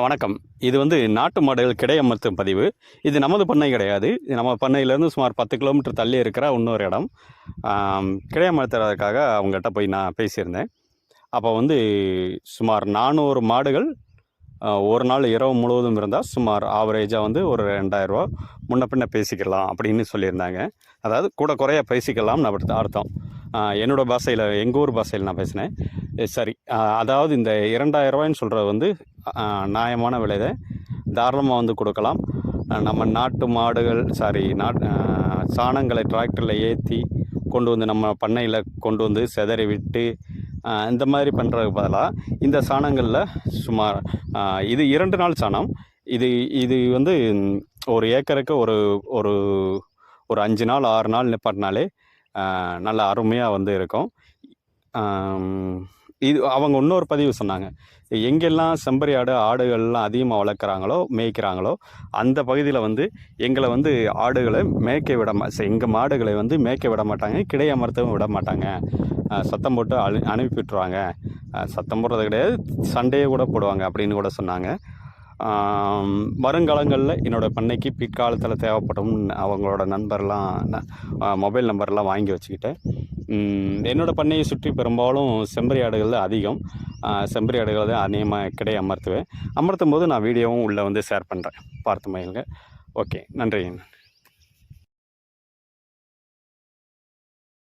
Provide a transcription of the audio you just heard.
வணக்கம். இது நாட்டு மாடுகள் கிடையமர்த்தும் பதிவு. இது நமது பண்ணை கிடையாது. இது நம்ம பண்ணையிலேருந்து சுமார் 10 கிலோமீட்டர் தள்ளி இருக்கிற இன்னொரு இடம். கிடையமர்த்துறதுக்காக அவங்ககிட்ட போய் நான் பேசியிருந்தேன். அப்போ சுமார் 400 மாடுகள் ஒரு நாள் இரவு முழுவதும் இருந்தால் சுமார் ஆவரேஜாக ஒரு ₹2000 முன்ன பின்ன பேசிக்கலாம் அப்படின்னு சொல்லியிருந்தாங்க. அதாவது கூட குறைய பேசிக்கலாம்னு அர்த்தம். என்னோடய பாஷையில், எங்கள் ஊர் பாஷையில் நான் பேசினேன். சரி, அதாவது இந்த ₹2000 சொல்கிறது நியாயமான விலை தான். தாராளமாக கொடுக்கலாம். நம்ம நாட்டு மாடுகள் சாணங்களை டிராக்டரில் ஏற்றி கொண்டு நம்ம பண்ணையில் கொண்டு செதறி விட்டு இந்த மாதிரி பண்ணுறதுக்கு பதிலாக இந்த சாணங்களில் சுமார் இது 2 நாள் சாணம். இது ஒரு ஏக்கருக்கு ஒரு ஒரு ஒரு 5 நாள் 6 நாள் நிப்பாட்டினாலே நல்ல அருமையாக இருக்கும். இது அவங்க இன்னொரு பதிவு சொன்னாங்க. எங்கெல்லாம் செம்பரி ஆடுகள்லாம் அதிகமாக வளர்க்குறாங்களோ மேய்க்கிறாங்களோ அந்த பகுதியில் எங்களை ஆடுகளை மேய்க்க எங்கள் மாடுகளை மேய்க்க விட மாட்டாங்க, கிடை அமர்த்தவும் விட மாட்டாங்க. சத்தம் போட்டு அனுப்பி விட்டுருவாங்க. சத்தம் போடுறது கிடையாது, சண்டையே கூட போடுவாங்க அப்படின்னு கூட சொன்னாங்க. வருங்காலங்களில் என்னோடய பண்ணைக்கு பிற்காலத்தில் தேவைப்படும் அவங்களோட மொபைல் நம்பர்லாம் வாங்கி வச்சுக்கிட்டேன். என்னோடய பண்ணையை சுற்றி பெரும்பாலும் செம்பரி ஆடுகள் தான் அதிகம். செம்பரி ஆடுகள் தான் அதிகமாக கிடை அமர்த்தும் போது நான் வீடியோவும் உள்ளே ஷேர் பண்ணுறேன். பார்த்து மகிழுங்க. ஓகே, நன்றி.